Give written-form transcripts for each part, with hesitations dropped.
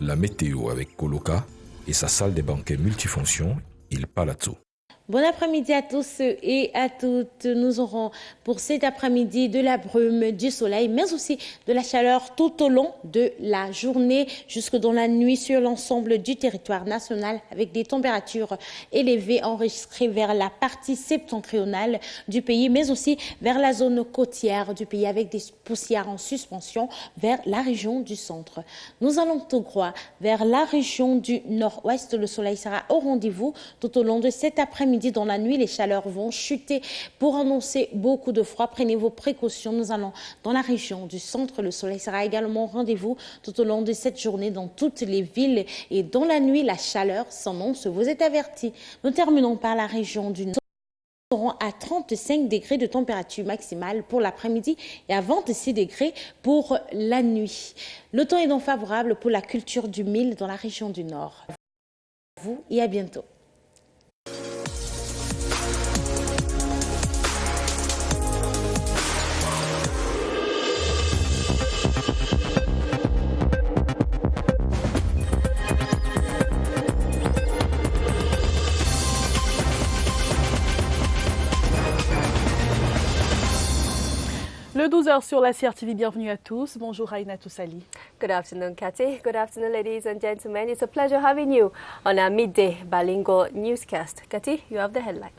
la météo avec Coloca et sa salle des banquets multifonctions Il Palazzo. Bon après-midi à tous et à toutes. Nous aurons pour cet après-midi de la brume, du soleil, mais aussi de la chaleur tout au long de la journée, jusque dans la nuit sur l'ensemble du territoire national, avec des températures élevées enregistrées vers la partie septentrionale du pays, mais aussi vers la zone côtière du pays, avec des poussières en suspension vers la région du centre. Nous allons tout droit vers la région du nord-ouest. Le soleil sera au rendez-vous tout au long de cet après-midi. Dans la nuit, les chaleurs vont chuter pour annoncer beaucoup de froid. Prenez vos précautions. Nous allons dans la région du centre. Le soleil sera également au rendez-vous tout au long de cette journée dans toutes les villes. Et dans la nuit, la chaleur s'annonce. Vous êtes avertis. Nous terminons par la région du nord. Nous serons à 35 degrés de température maximale pour l'après-midi et à 26 degrés pour la nuit. Le temps est donc favorable pour la culture du mil dans la région du nord. À vous et à bientôt. Le 12h sur la CRTV, bienvenue à tous. Bonjour Raina Toussali. Good afternoon, Cathy. Good afternoon, ladies and gentlemen. It's a pleasure having you on our midday bilingual newscast. Cathy, you have the headlines.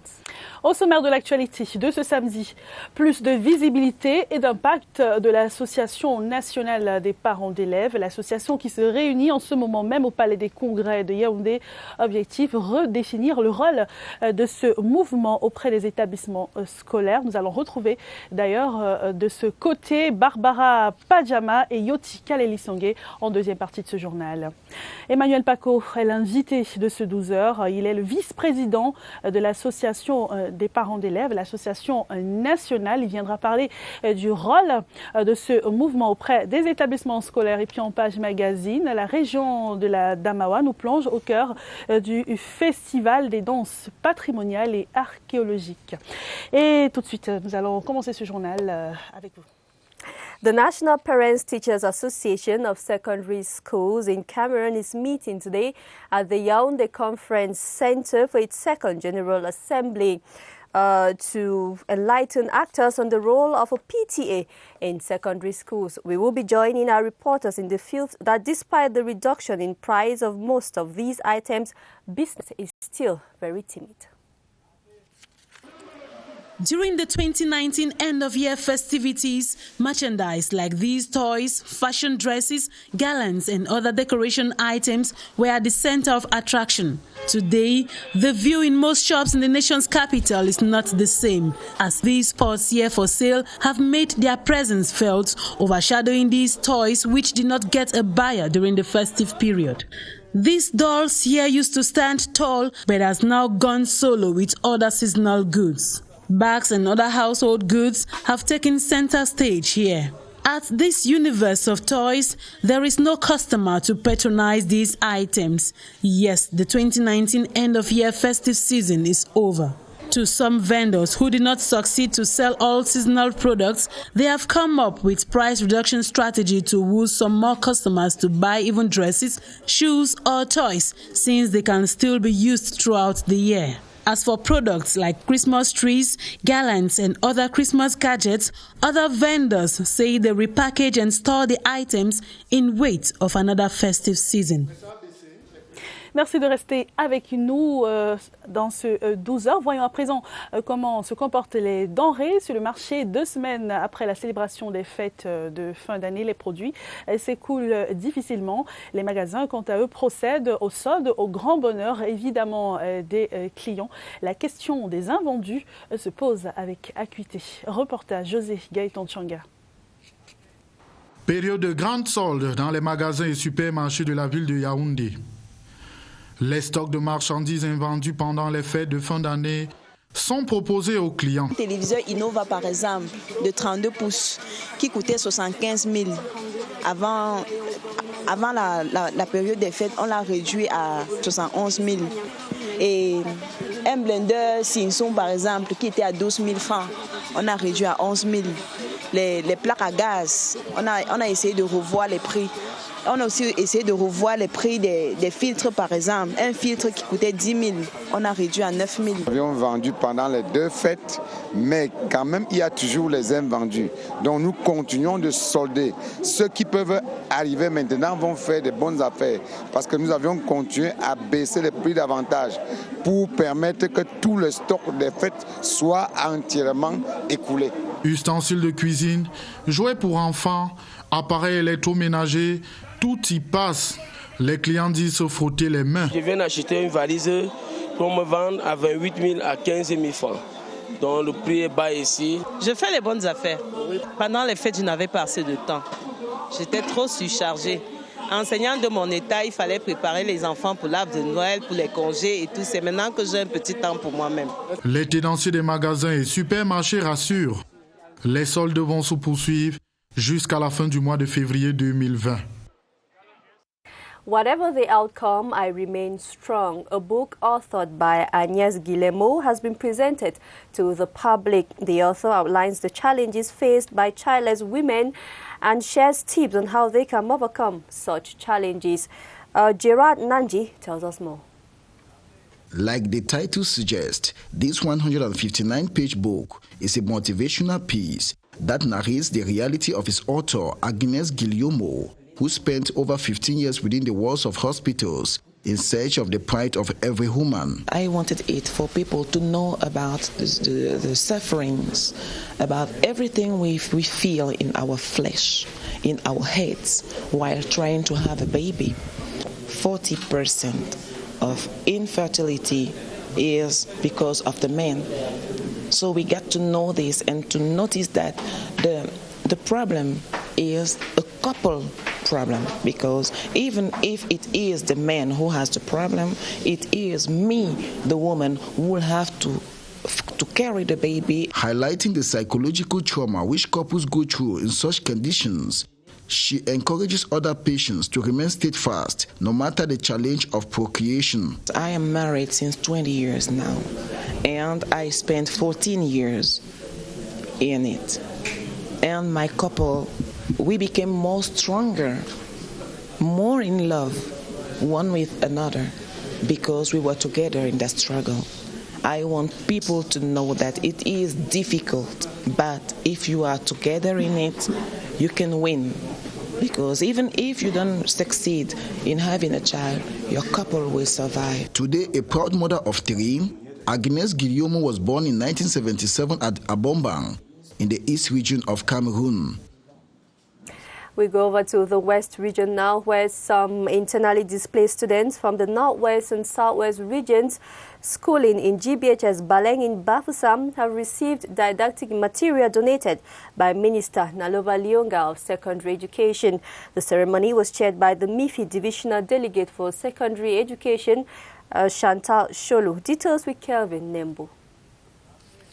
Au sommaire de l'actualité de ce samedi, plus de visibilité et d'impact de l'Association nationale des parents d'élèves, l'association qui se réunit en ce moment même au Palais des Congrès de Yaoundé. Objectif, redéfinir le rôle de ce mouvement auprès des établissements scolaires. Nous allons retrouver d'ailleurs de ce côté Barbara Padjama et Yoti Kaleli-Songé en deuxième partie de ce journal. Emmanuel Paco est l'invité de ce 12h. Il est le vice-président de l'association des parents d'élèves, l'association nationale. Il viendra parler du rôle de ce mouvement auprès des établissements scolaires. Et puis en page magazine, la région de la Damawa nous plonge au cœur du festival des danses patrimoniales et archéologiques. Et tout de suite, nous allons commencer ce journal avec vous. The National Parents Teachers Association of Secondary Schools in Cameroon is meeting today at the Yaoundé Conference Center for its second General Assembly to enlighten actors on the role of a PTA in secondary schools. We will be joining our reporters in the field that despite the reduction in price of most of these items, business is still very timid. During the 2019 end-of-year festivities, merchandise like these toys, fashion dresses, garlands and other decoration items were at the center of attraction. Today, the view in most shops in the nation's capital is not the same, as these pots here for sale have made their presence felt, overshadowing these toys which did not get a buyer during the festive period. These dolls here used to stand tall, but has now gone solo with other seasonal goods. Bags and other household goods have taken center stage here. At this universe of toys, there is no customer to patronize these items. Yes, the 2019 end-of-year festive season is over. To some vendors who did not succeed to sell all seasonal products, they have come up with price reduction strategy to woo some more customers to buy even dresses, shoes or toys, since they can still be used throughout the year. As for products like Christmas trees, garlands and other Christmas gadgets, other vendors say they repackage and store the items in wait of another festive season. Merci de rester avec nous dans ce 12h. Voyons à présent comment se comportent les denrées sur le marché 2 semaines après la célébration des fêtes de fin d'année. Les produits s'écoulent difficilement. Les magasins, quant à eux, procèdent aux soldes au grand bonheur, évidemment, des clients. La question des invendus se pose avec acuité. Reportage José Gaëtan Tchanga. Période de grandes soldes dans les magasins et supermarchés de la ville de Yaoundé. Les stocks de marchandises invendus pendant les fêtes de fin d'année sont proposés aux clients. Le téléviseur Innova, par exemple, de 32 pouces, qui coûtait 75 000. Avant la période des fêtes, on l'a réduit à 71 000. Et un blender Samsung, par exemple, qui était à 12 000 francs, on a réduit à 11 000. les plaques à gaz. On a essayé de revoir les prix. On a aussi essayé de revoir les prix des filtres, par exemple. Un filtre qui coûtait 10 000, on a réduit à 9 000. Nous avions vendu pendant les 2 fêtes, mais quand même, il y a toujours les invendus. Donc nous continuons de solder. Ceux qui peuvent arriver maintenant vont faire de bonnes affaires, parce que nous avions continué à baisser les prix davantage pour permettre que tout le stock des fêtes soit entièrement écoulé. Ustensiles de cuisine, jouets pour enfants, appareils électroménagers, tout y passe. Les clients disent se frotter les mains. Je viens d'acheter une valise pour me vendre à 28 000 à 15 000 francs. Donc le prix est bas ici. Je fais les bonnes affaires. Pendant les fêtes, je n'avais pas assez de temps. J'étais trop surchargée. Enseignant de mon état, il fallait préparer les enfants pour l'arbre de Noël, pour les congés et tout. C'est maintenant que j'ai un petit temps pour moi-même. Les tenanciers des magasins et supermarchés rassurent. Les soldes vont se poursuivre jusqu'à la fin du mois de février 2020. Whatever the outcome, I remain strong. A book authored by Agnès Guillemot has been presented to the public. The author outlines the challenges faced by childless women and shares tips on how they can overcome such challenges. Gerard Nanji tells us more. Like the title suggests, this 159-page book is a motivational piece that narrates the reality of its author, Agnès Guillemot, who spent over 15 years within the walls of hospitals in search of the pride of every woman. I wanted it for people to know about the sufferings, about everything we feel in our flesh, in our heads, while trying to have a baby. 40% of infertility is because of the men. So we got to know this and to notice that the problem is a couple problem, because even if it is the man who has the problem, it is me, the woman, who will have to carry the baby. Highlighting the psychological trauma which couples go through in such conditions, she encourages other patients to remain steadfast no matter the challenge of procreation. I am married since 20 years now, and I spent 14 years in it. And my couple, we became more stronger, more in love, one with another, because we were together in that struggle. I want people to know that it is difficult, but if you are together in it, you can win. Because even if you don't succeed in having a child, your couple will survive. Today, a proud mother of 3, Agnès Guillemot was born in 1977 at Abombang, in the East region of Cameroon. We go over to the West region now, where some internally displaced students from the Northwest and Southwest regions schooling in GBHS Baleng in Bafoussam have received didactic material donated by Minister Nalova Lionga of Secondary Education. The ceremony was chaired by the MIFI Divisional Delegate for Secondary Education, Chantal Cholu. Details with Kelvin Nembo.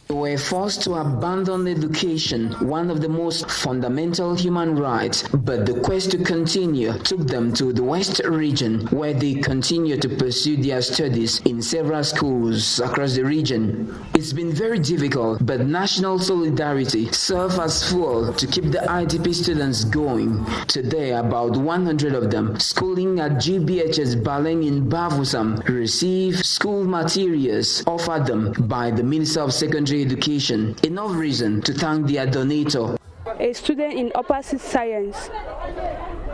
They were forced to abandon education, one of the most fundamental human rights, but the quest to continue took them to the West region, where they continue to pursue their studies in several schools across the region. It's been very difficult, but national solidarity served as fuel to keep the IDP students going. Today, about 100 of them, schooling at GBHS Baleng in Bafoussam, receive school materials offered them by the Minister of Secondary Education. Enough reason to thank their donator. A student in opposite science.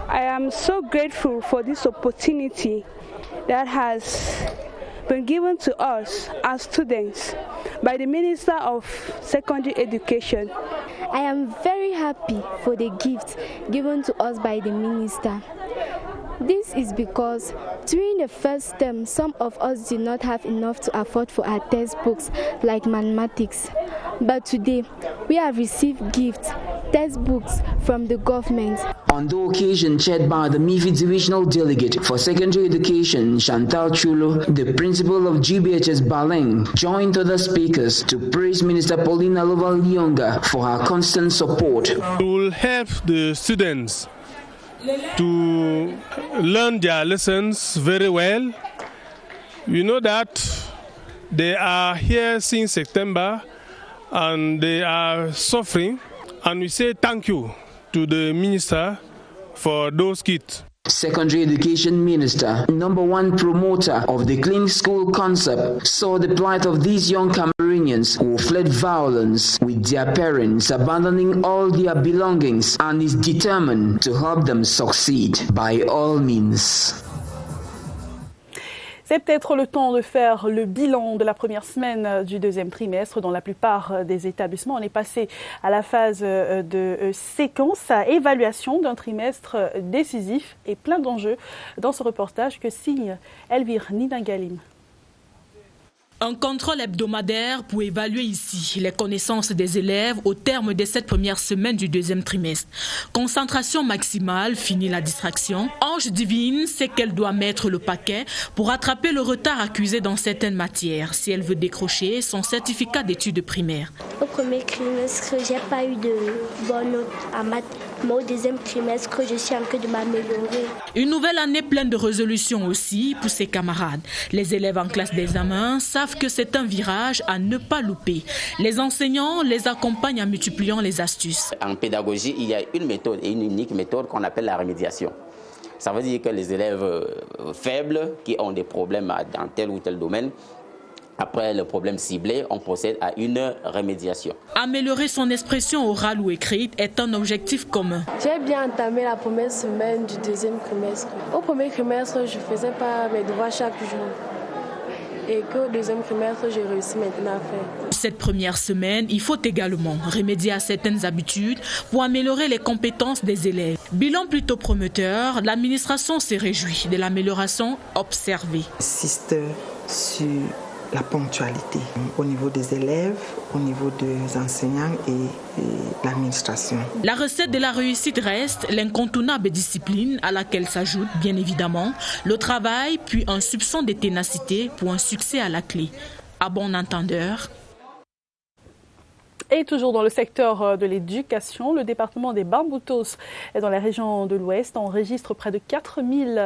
I am so grateful for this opportunity that has been given to us as students by the Minister of Secondary Education. I am very happy for the gift given to us by the Minister. This is because during the first term, some of us did not have enough to afford for our textbooks like mathematics. But today, we have received gifts, textbooks from the government. On the occasion chaired by the MIFI Divisional Delegate for Secondary Education, Chantal Chulu, the principal of GBHS Baleng, joined other speakers to praise Minister Pauline Nalova Lionga for her constant support. It will help the students to learn their lessons very well. We know that they are here since September and they are suffering, and we say thank you to the minister for those kits. Secondary Education Minister, #1 promoter of the Clean School concept, saw the plight of these young Cameroonians who fled violence with their parents abandoning all their belongings and is determined to help them succeed by all means. C'est peut-être le temps de faire le bilan de la première semaine du deuxième trimestre. Dans la plupart des établissements, on est passé à la phase de séquence à évaluation d'un trimestre décisif et plein d'enjeux dans ce reportage que signe Elvire Nidingalim. Un contrôle hebdomadaire pour évaluer ici les connaissances des élèves au terme de cette première semaine du deuxième trimestre. Concentration maximale, fini la distraction. Ange divine sait qu'elle doit mettre le paquet pour rattraper le retard accusé dans certaines matières si elle veut décrocher son certificat d'études primaires. Au premier trimestre, j'ai pas eu de bonne note en maths. Mais au deuxième trimestre, je suis en train de m'améliorer. Une nouvelle année pleine de résolutions aussi pour ses camarades. Les élèves en classe d'examen savent que c'est un virage à ne pas louper. Les enseignants les accompagnent en multipliant les astuces. En pédagogie, il y a une méthode et une unique méthode qu'on appelle la remédiation. Ça veut dire que les élèves faibles qui ont des problèmes dans tel ou tel domaine, après le problème ciblé, on procède à une remédiation. Améliorer son expression orale ou écrite est un objectif commun. J'ai bien entamé la première semaine du deuxième trimestre. Au premier trimestre, je ne faisais pas mes devoirs chaque jour. Et qu'au deuxième trimestre, j'ai réussi maintenant à faire. Cette première semaine, il faut également remédier à certaines habitudes pour améliorer les compétences des élèves. Bilan plutôt prometteur, l'administration s'est réjouie de l'amélioration observée. Insiste sur la ponctualité au niveau des élèves, au niveau des enseignants et l'administration. La recette de la réussite reste l'incontournable discipline à laquelle s'ajoute bien évidemment le travail puis un soupçon de ténacité pour un succès à la clé. À bon entendeur. Et toujours dans le secteur de l'éducation, le département des Bamboutos est dans la région de l'Ouest. On enregistre près de 4000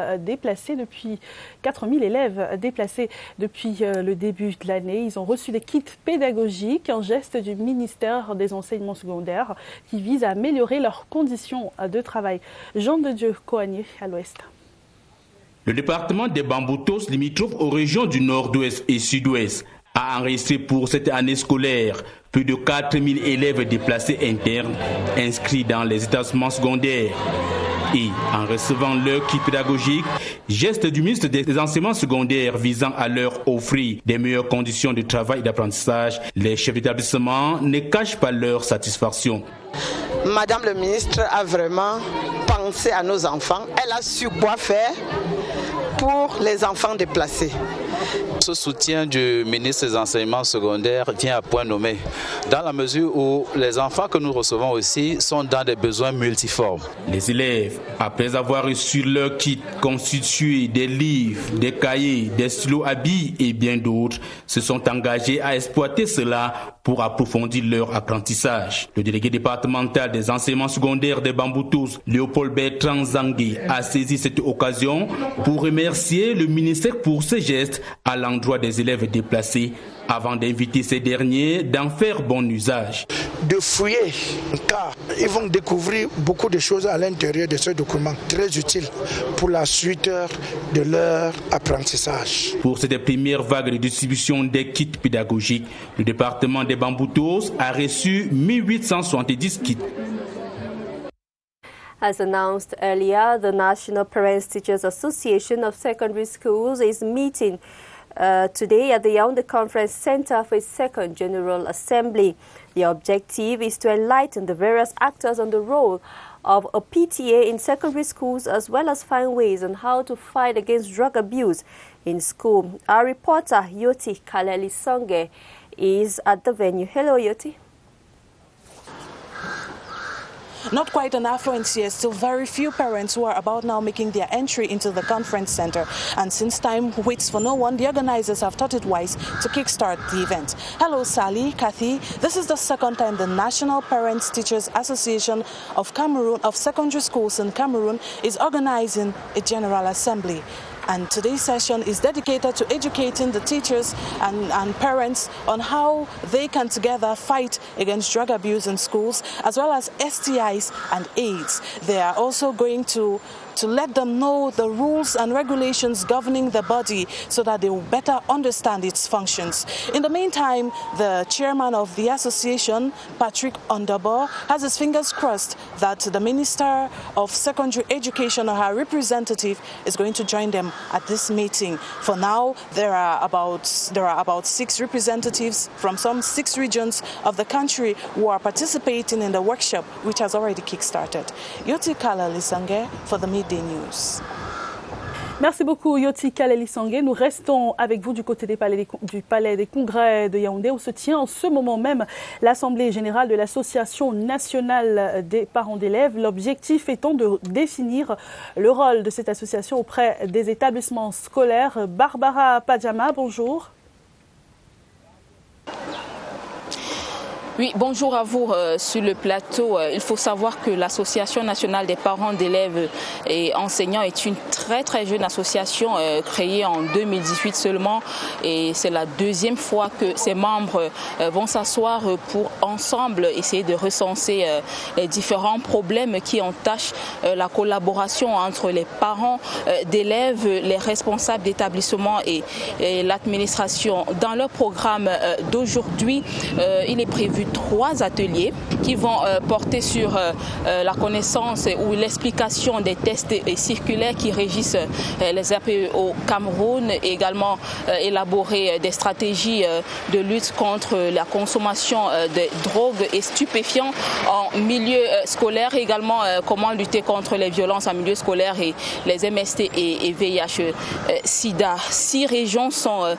élèves déplacés depuis le début de l'année. Ils ont reçu des kits pédagogiques, un geste du ministère des enseignements secondaires qui vise à améliorer leurs conditions de travail. Jean de Dieu Coagné à l'Ouest. Le département des Bamboutos, limitrophe aux régions du Nord-Ouest et Sud-Ouest, a enregistré pour cette année scolaire plus de 4000 élèves déplacés internes inscrits dans les établissements secondaires. Et en recevant leur kit pédagogique, geste du ministre des enseignements secondaires visant à leur offrir des meilleures conditions de travail et d'apprentissage, les chefs d'établissement ne cachent pas leur satisfaction. Madame le ministre a vraiment pensé à nos enfants. Elle a su quoi faire pour les enfants déplacés. Ce soutien du ministre des enseignements secondaires vient à point nommé, dans la mesure où les enfants que nous recevons aussi sont dans des besoins multiformes. Les élèves, après avoir reçu leur kit constitué des livres, des cahiers, des stylos à billes et bien d'autres, se sont engagés à exploiter cela pour approfondir leur apprentissage. Le délégué départemental des enseignements secondaires des Bamboutos, Léopold Bertrand Zangué, a saisi cette occasion pour remercier le ministère pour ce geste à l'endroit des élèves déplacés avant d'inviter ces derniers d'en faire bon usage. De fouiller, car ils vont découvrir beaucoup de choses à l'intérieur de ce document, très utile pour la suite de leur apprentissage. Pour cette première vague de distribution des kits pédagogiques, le département des Bamboutos a reçu 1870 kits. As announced earlier, the National Parents Teachers Association of Secondary Schools is meeting today at the Yaoundé Conference Center for its second General Assembly. The objective is to enlighten the various actors on the role of a PTA in secondary schools, as well as find ways on how to fight against drug abuse in school. Our reporter, Yoti Kaleli Songe, is at the venue. Hello, Yoti. Not quite an affluence yet, still very few parents who are about now making their entry into the conference center. And since time waits for no one, the organizers have thought it wise to kickstart the event. Hello, Sally, Kathy. This is the second time the National Parents Teachers Association of Cameroon, of secondary schools in Cameroon, is organizing a General Assembly. And today's session is dedicated to educating the teachers and parents on how they can together fight against drug abuse in schools, as well as STIs and AIDS. They are also going to let them know the rules and regulations governing the body so that they will better understand its functions. In the meantime, the chairman of the association, Patrick Underbo, has his fingers crossed that the Minister of Secondary Education or her representative is going to join them at this meeting. For now, there are about 6 representatives from some 6 regions of the country who are participating in the workshop, which has already kick-started. Yoti Kala Lisange for the Midday News. Merci beaucoup Yoti Kaleli Sangué. Nous restons avec vous du côté du palais des congrès de Yaoundé où se tient en ce moment même l'Assemblée générale de l'Association nationale des parents d'élèves. L'objectif étant de définir le rôle de cette association auprès des établissements scolaires. Barbara Padjama, bonjour. Oui, bonjour à vous sur le plateau. Il faut savoir que l'Association nationale des parents d'élèves et enseignants est une très jeune association créée en 2018 seulement, et c'est la 2e fois que ses membres vont s'asseoir pour ensemble essayer de recenser les différents problèmes qui entachent la collaboration entre les parents d'élèves, les responsables d'établissements et l'administration. Dans leur programme d'aujourd'hui, il est prévu 3 ateliers qui vont porter sur la connaissance ou l'explication des tests et circulaires qui régissent les APE au Cameroun, et également élaborer des stratégies de lutte contre la consommation de drogues et stupéfiants en milieu scolaire, et également comment lutter contre les violences en milieu scolaire et les MST et VIH SIDA. 6 régions sont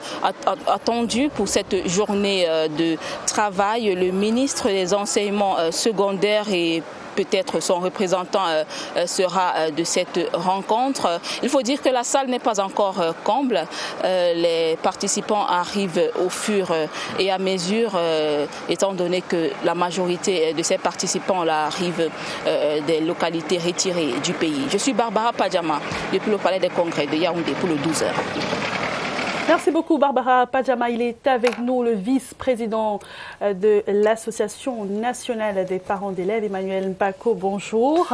attendues pour cette journée de travail. Le ministre des enseignements secondaires et peut-être son représentant sera de cette rencontre. Il faut dire que la salle n'est pas encore comble. Les participants arrivent au fur et à mesure, étant donné que la majorité de ces participants là arrivent des localités retirées du pays. Je suis Barbara Padjama depuis le Palais des Congrès de Yaoundé pour le 12h. Merci beaucoup Barbara Padjama. Il est avec nous le vice-président de l'Association nationale des parents d'élèves, Emmanuel Mpako. Bonjour.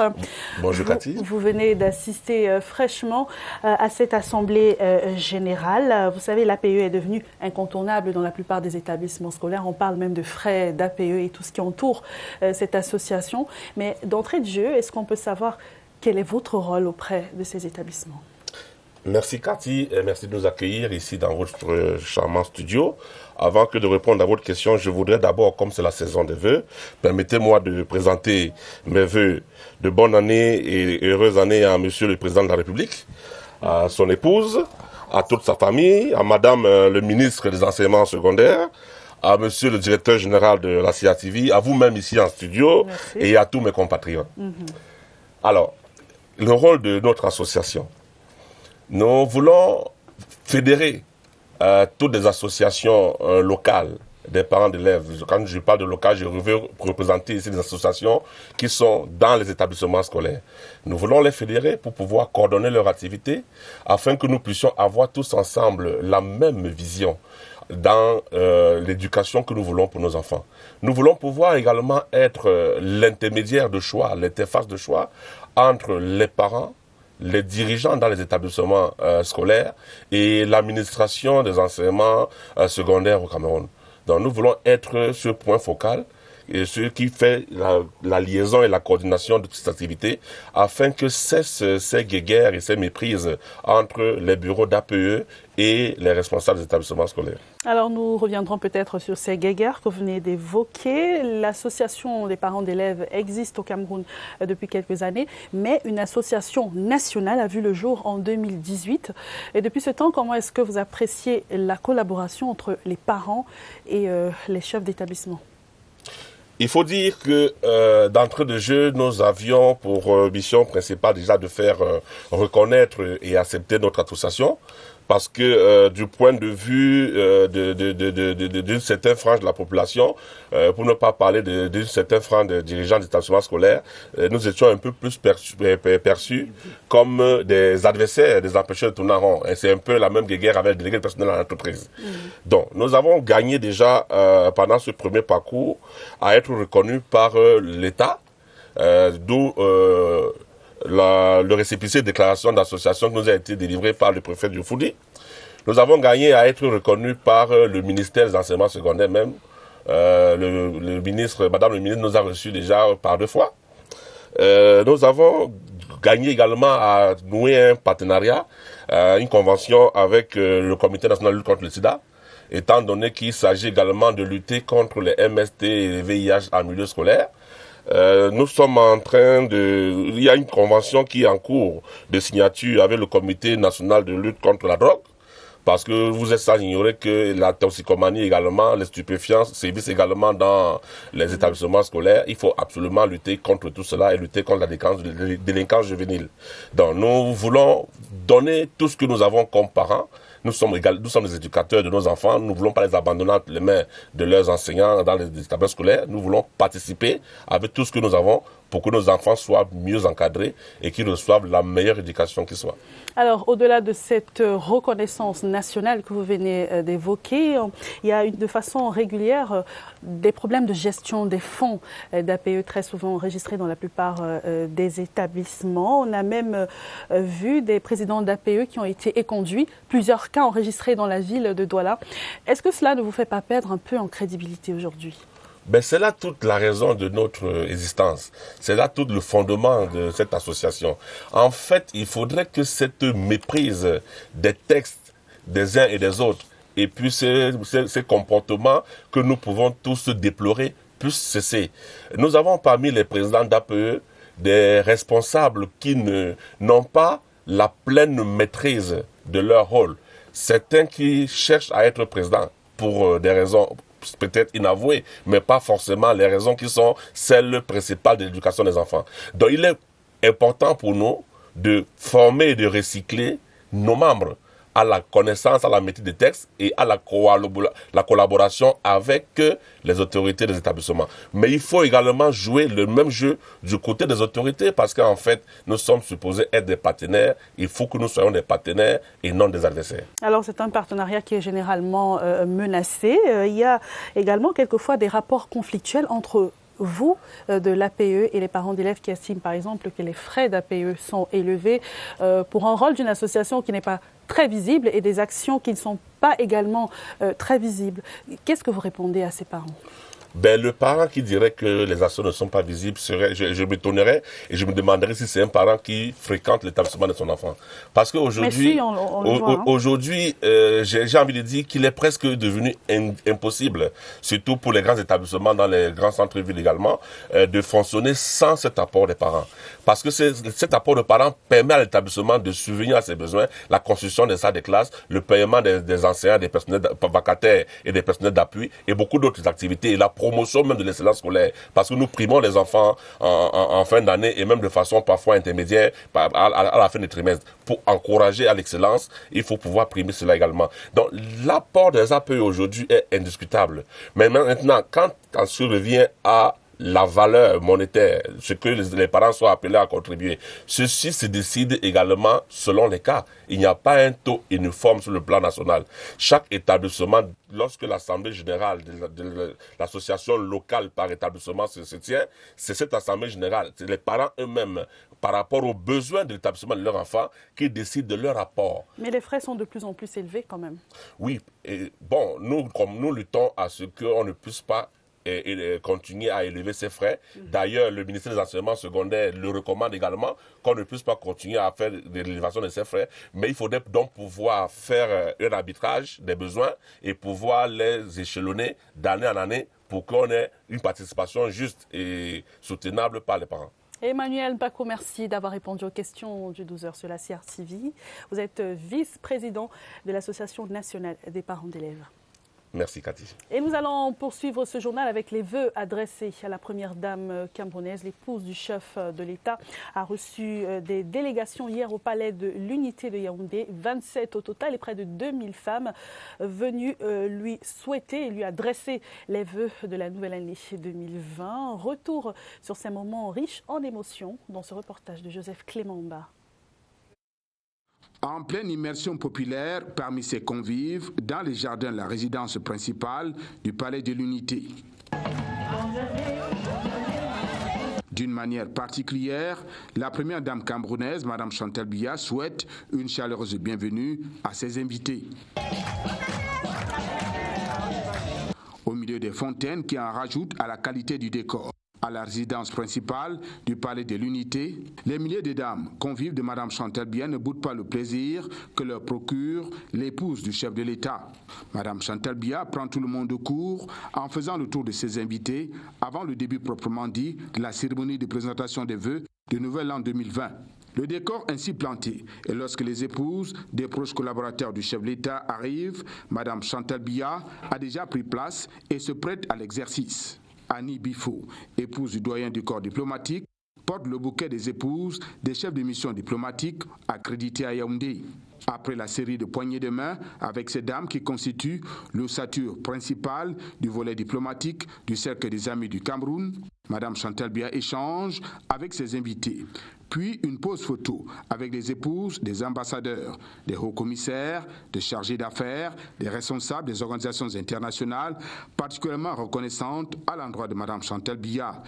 Bonjour Cathy. Vous venez d'assister fraîchement à cette assemblée générale. Vous savez, l'APE est devenue incontournable dans la plupart des établissements scolaires. On parle même de frais d'APE et tout ce qui entoure cette association. Mais d'entrée de jeu, est-ce qu'on peut savoir quel est votre rôle auprès de ces établissements ? Merci Cathy, et merci de nous accueillir ici dans votre charmant studio. Avant que de répondre à votre question, je voudrais d'abord, comme c'est la saison des vœux, permettez-moi de présenter mes vœux de bonne année et heureuse année à Monsieur le Président de la République, à son épouse, à toute sa famille, à Madame le ministre des Enseignements secondaires, à Monsieur le Directeur général de la CIATV, à vous-même ici en studio, et à tous mes compatriotes. Alors, le rôle de notre association. Nous voulons fédérer toutes les associations locales des parents d'élèves. Quand je parle de local, je veux représenter ici des associations qui sont dans les établissements scolaires. Nous voulons les fédérer pour pouvoir coordonner leur activité afin que nous puissions avoir tous ensemble la même vision dans l'éducation que nous voulons pour nos enfants. Nous voulons pouvoir également être l'intermédiaire de choix, l'interface de choix entre les parents, les dirigeants dans les établissements scolaires et l'administration des enseignements secondaires au Cameroun. Donc nous voulons être ce point focal et ce qui fait la liaison et la coordination de toutes ces activités afin que cessent ces guéguerres et ces méprises entre les bureaux d'APE et les responsables des établissements scolaires. Alors nous reviendrons peut-être sur ces guéguerres que vous venez d'évoquer. L'association des parents d'élèves existe au Cameroun depuis quelques années, mais une association nationale a vu le jour en 2018. Et depuis ce temps, comment est-ce que vous appréciez la collaboration entre les parents et les chefs d'établissement ? Il faut dire que d'entrée de jeu, nous avions pour mission principale déjà de faire reconnaître et accepter notre association parce que du point de vue d'une certaine frange de la population, pour ne pas parler d'une certaine frange de dirigeants d'établissements scolaires, nous étions un peu plus perçus comme des adversaires, des empêcheurs de tourner en rond. Et c'est un peu la même guerre avec le délégué personnel à l'entreprise. Donc, nous avons gagné déjà pendant ce premier parcours à être reconnus par l'État, d'où le récépissé de déclaration d'association qui nous a été délivré par le préfet du Foudi. Nous avons gagné à être reconnus par le ministère des enseignements secondaires même. Le ministre, Madame le ministre nous a reçus déjà par 2 fois. Nous avons gagné également à nouer un partenariat, une convention avec le Comité national de lutte contre le sida, étant donné qu'il s'agit également de lutter contre les MST et les VIH en milieu scolaire. Nous sommes en train de... Il y a une convention qui est en cours de signature avec le Comité national de lutte contre la drogue, parce que vous êtes sans ignorer que la toxicomanie également, les stupéfiants sévissent également dans les établissements scolaires. Il faut absolument lutter contre tout cela et lutter contre la délinquance juvénile. Donc nous voulons donner tout ce que nous avons comme parents. Nous sommes les éducateurs de nos enfants. Nous ne voulons pas les abandonner entre les mains de leurs enseignants dans les établissements scolaires. Nous voulons participer avec tout ce que nous avons pour que nos enfants soient mieux encadrés et qu'ils reçoivent la meilleure éducation qui soit. Alors, au-delà de cette reconnaissance nationale que vous venez d'évoquer, il y a de façon régulière des problèmes de gestion des fonds d'APE très souvent enregistrés dans la plupart des établissements. On a même vu des présidents d'APE qui ont été éconduits, plusieurs cas enregistrés dans la ville de Douala. Est-ce que cela ne vous fait pas perdre un peu en crédibilité aujourd'hui ? Ben c'est là toute la raison de notre existence. C'est là tout le fondement de cette association. En fait, il faudrait que cette méprise des textes des uns et des autres et puis ces comportements que nous pouvons tous déplorer puissent cesser. Nous avons parmi les présidents d'APE des responsables qui n'ont pas la pleine maîtrise de leur rôle. Certains qui cherchent à être présidents pour des raisons peut-être inavouées, mais pas forcément les raisons qui sont celles principales de l'éducation des enfants. Donc il est important pour nous de former et de recycler nos membres à la connaissance, à la maîtrise des textes et à la collaboration avec les autorités des établissements. Mais il faut également jouer le même jeu du côté des autorités parce qu'en fait, nous sommes supposés être des partenaires. Il faut que nous soyons des partenaires et non des adversaires. Alors, c'est un partenariat qui est généralement menacé. Il y a également quelquefois des rapports conflictuels entre vous, de l'APE et les parents d'élèves qui estiment par exemple que les frais d'APE sont élevés pour un rôle d'une association qui n'est pas très visible et des actions qui ne sont pas également très visibles. Qu'est-ce que vous répondez à ces parents ? Ben, le parent qui dirait que les actions ne sont pas visibles, je m'étonnerais et je me demanderais si c'est un parent qui fréquente l'établissement de son enfant. Parce qu'aujourd'hui, si, aujourd'hui, j'ai envie de dire qu'il est presque devenu impossible, surtout pour les grands établissements dans les grands centres-villes également, de fonctionner sans cet apport des parents. Parce que cet apport de parents permet à l'établissement de subvenir à ses besoins, la construction des salles de classe, le paiement des enseignants, des personnels vacataires et des personnels d'appui et beaucoup d'autres activités. Et la promotion même de l'excellence scolaire, parce que nous primons les enfants en fin d'année et même de façon parfois intermédiaire à la fin du trimestre. Pour encourager à l'excellence, il faut pouvoir primer cela également. Donc l'apport des APE aujourd'hui est indiscutable. Mais maintenant, quand on se revient à la valeur monétaire, ce que les parents sont appelés à contribuer. Ceci se décide également selon les cas. Il n'y a pas un taux uniforme sur le plan national. Chaque établissement, lorsque l'Assemblée générale de l'association locale par établissement se tient, c'est cette Assemblée générale, c'est les parents eux-mêmes, par rapport aux besoins de l'établissement de leur enfant, qui décident de leur apport. Mais les frais sont de plus en plus élevés quand même. Oui, et bon, nous luttons à ce qu'on ne puisse pas et continuer à élever ses frais. D'ailleurs, le ministère des enseignements secondaires le recommande également qu'on ne puisse pas continuer à faire de l'élévation de ses frais, mais il faudrait donc pouvoir faire un arbitrage des besoins et pouvoir les échelonner d'année en année pour qu'on ait une participation juste et soutenable par les parents. Emmanuel Bako, merci d'avoir répondu aux questions du 12h sur la CRTV. Vous êtes vice-président de l'Association nationale des parents d'élèves. Merci Cathy. Et nous allons poursuivre ce journal avec les vœux adressés à la première dame camerounaise. L'épouse du chef de l'État a reçu des délégations hier au palais de l'Unité de Yaoundé, 27 au total et près de 2000 femmes venues lui souhaiter et lui adresser les vœux de la nouvelle année 2020. Retour sur ces moments riches en émotions dans ce reportage de Joseph Clément-Mba. En pleine immersion populaire parmi ses convives dans les jardins de la résidence principale du Palais de l'Unité. D'une manière particulière, la première dame camerounaise, Mme Chantal Biya, souhaite une chaleureuse bienvenue à ses invités. Au milieu des fontaines qui en rajoutent à la qualité du décor. À la résidence principale du Palais de l'Unité, les milliers de dames convives de Mme Chantal Biya ne boudent pas le plaisir que leur procure l'épouse du chef de l'État. Mme Chantal Biya prend tout le monde de court en faisant le tour de ses invités avant le début proprement dit de la cérémonie de présentation des vœux du nouvel an 2020. Le décor ainsi planté, et lorsque les épouses des proches collaborateurs du chef de l'État arrivent, Mme Chantal Biya a déjà pris place et se prête à l'exercice. Annie Bifo, épouse du doyen du corps diplomatique, porte le bouquet des épouses des chefs de mission diplomatiques accrédités à Yaoundé. Après la série de poignées de main avec ces dames qui constituent l'ossature principale du volet diplomatique du Cercle des Amis du Cameroun, Mme Chantal Biya échange avec ses invités. Puis une pause photo avec les épouses des ambassadeurs, des hauts commissaires, des chargés d'affaires, des responsables des organisations internationales, particulièrement reconnaissantes à l'endroit de Mme Chantal Biya.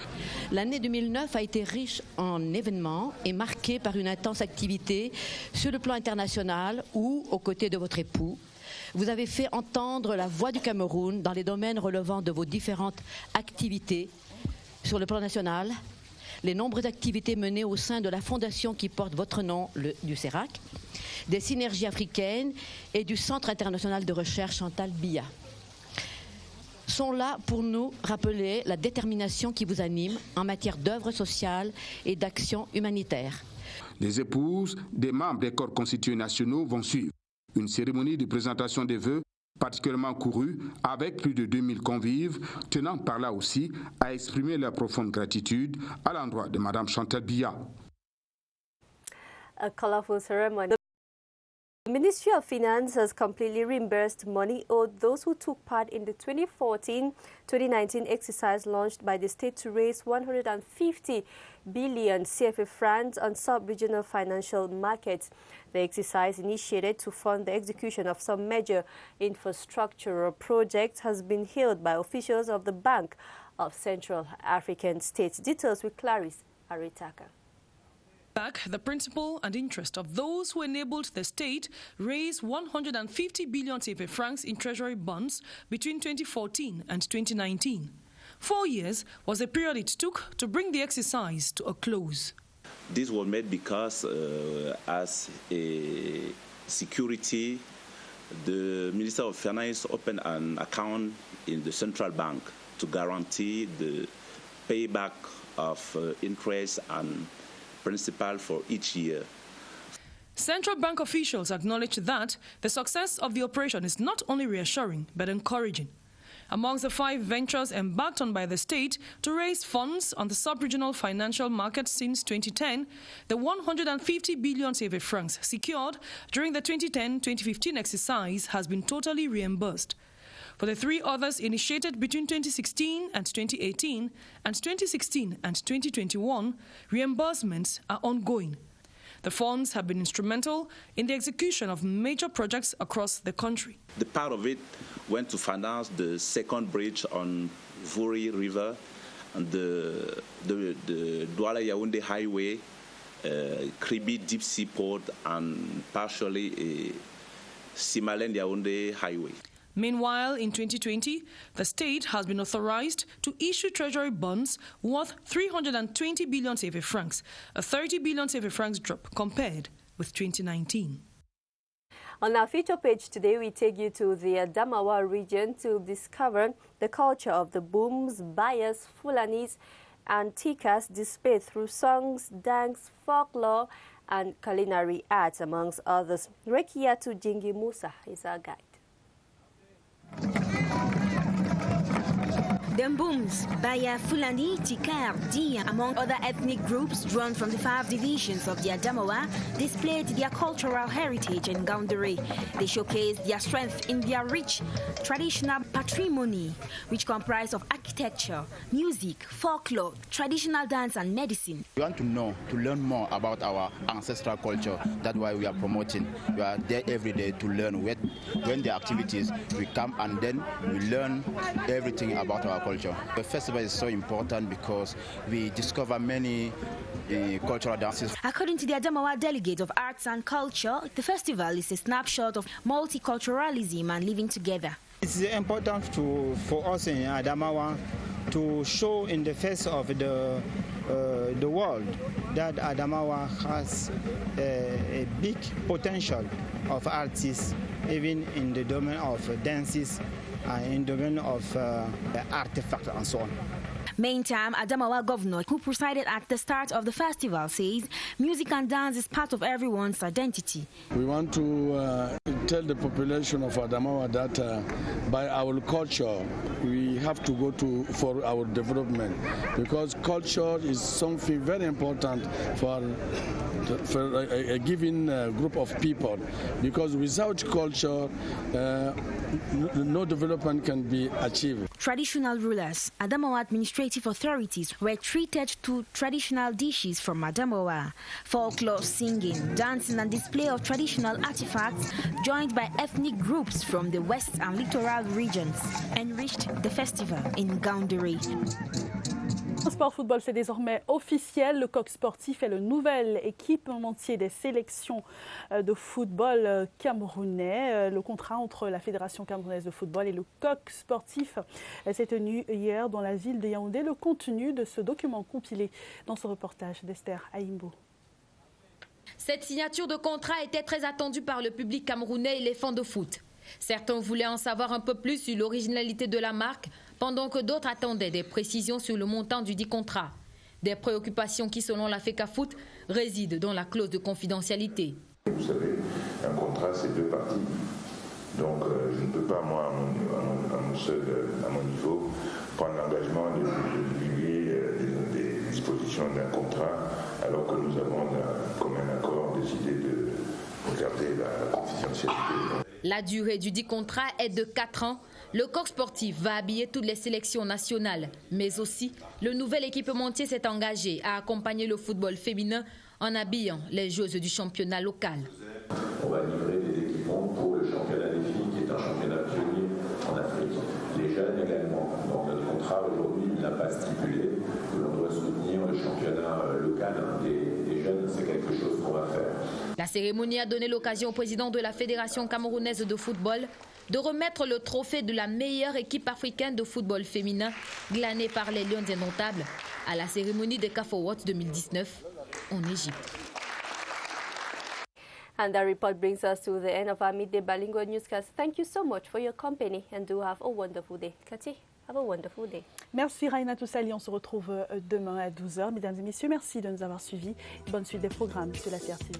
L'année 2009 a été riche en événements et marquée par une intense activité sur le plan international où, aux côtés de votre époux, vous avez fait entendre la voix du Cameroun dans les domaines relevant de vos différentes activités sur le plan national, les nombreuses activités menées au sein de la fondation qui porte votre nom, du CERAC, des synergies africaines et du Centre international de recherche Chantal Biya sont là pour nous rappeler la détermination qui vous anime en matière d'œuvres sociales et d'actions humanitaires. Les épouses des membres des corps constitués nationaux vont suivre une cérémonie de présentation des vœux particulièrement courue avec plus de 2000 convives, tenant par là aussi à exprimer leur profonde gratitude à l'endroit de Mme Chantal Biya. A colorful ceremony. The Ministry of Finance has completely reimbursed money owed those who took part in the 2014-2019 exercise launched by the state to raise 150 billion CFA francs on sub-regional financial markets. The exercise, initiated to fund the execution of some major infrastructural projects, has been hailed by officials of the Bank of Central African States. Details with Clarice Aritaka. Back the principal and interest of those who enabled the state raise 150 billion CFA francs in treasury bonds between 2014 and 2019. 4 years was the period it took to bring the exercise to a close. This was made because as a security, the Minister of Finance opened an account in the central bank to guarantee the payback of interest and principal for each year. Central bank officials acknowledged that the success of the operation is not only reassuring but encouraging. Amongst the 5 ventures embarked on by the state to raise funds on the sub-regional financial market since 2010, the 150 billion CFA francs secured during the 2010-2015 exercise has been totally reimbursed. For the 3 others initiated between 2016 and 2018 and 2016 and 2021, reimbursements are ongoing. The funds have been instrumental in the execution of major projects across the country. The part of it went to finance the second bridge on Vuri River and the Douala-Yaoundé Highway, Kribi Deep Sea Port, and partially a Simalen-Yaoundé Highway. Meanwhile, in 2020, the state has been authorized to issue treasury bonds worth 320 billion CFA francs, a 30 billion CFA francs drop compared with 2019. On our feature page today, we take you to the Adamawa region to discover the culture of the Booms, Bayers, Fulanis, and Tikas displayed through songs, dance, folklore, and culinary arts, amongst others. Rekiatu Jingi Musa is our guide. Demboums, Baya, Fulani, Tikar, Dia, among other ethnic groups drawn from the 5 divisions of the Adamawa, displayed their cultural heritage in Gaundare. They showcased their strength in their rich traditional patrimony, which comprised of architecture, music, folklore, traditional dance and medicine. We want to learn more about our ancestral culture. That's why we are promoting. We are there every day to learn. When the activities, we come and then we learn everything about our culture. The festival is so important because we discover many cultural dances. According to the Adamawa Delegate of Arts and Culture, the festival is a snapshot of multiculturalism and living together. It's important for us in Adamawa to show in the face of the world that Adamawa has a big potential of artists, even in the domain of dances, in the domain of artifacts and so on. Meantime, Adamawa governor, who presided at the start of the festival, says music and dance is part of everyone's identity. We want to tell the population of Adamawa that by our culture, we have to go for our development, because culture is something very important for a given group of people, because without culture, no development can be achieved. Traditional rulers, Adamawa administrative authorities were treated to traditional dishes from Adamawa. Folklore, singing, dancing and display of traditional artifacts joined by ethnic groups from the west and littoral regions enriched the festival in Gaundare. Le sport football, c'est désormais officiel. Le Coq Sportif est le nouvel équipementier des sélections de football camerounais. Le contrat entre la Fédération camerounaise de football et le Coq Sportif s'est tenu hier dans la ville de Yaoundé. Le contenu de ce document compilé dans ce reportage d'Esther Aïmbo. Cette signature de contrat était très attendue par le public camerounais et les fans de foot. Certains voulaient en savoir un peu plus sur l'originalité de la marque, pendant que d'autres attendaient des précisions sur le montant du dit contrat. Des préoccupations qui, selon la FECAFOOT, résident dans la clause de confidentialité. Vous savez, un contrat, c'est 2 parties. Donc, je ne peux pas, moi, à mon niveau, prendre l'engagement de divulguer des dispositions d'un contrat, alors que nous avons, comme un accord, décidé de garder la confidentialité. La durée du dit contrat est de 4 ans. Le Coq Sportif va habiller toutes les sélections nationales, mais aussi le nouvel équipementier s'est engagé à accompagner le football féminin en habillant les joueuses du championnat local. On va livrer des équipements pour le championnat des filles, qui est un championnat pionnier en Afrique. Les jeunes également. Donc notre contrat aujourd'hui n'a pas stipulé que l'on doit soutenir le championnat local des jeunes. C'est quelque chose qu'on va faire. La cérémonie a donné l'occasion au président de la Fédération camerounaise de football de remettre le trophée de la meilleure équipe africaine de football féminin glané par les Lions Indomptables à la cérémonie des CAF Awards 2019 en Égypte. And that report brings us to the end of our Midday Bilingual Newscast. Thank you so much for your company and do have a wonderful day. Cathy, have a wonderful day. Merci Raina Toussali, on se retrouve demain à 12h. Mesdames et messieurs, merci de nous avoir suivis. Bonne suite des programmes sur la CRTV.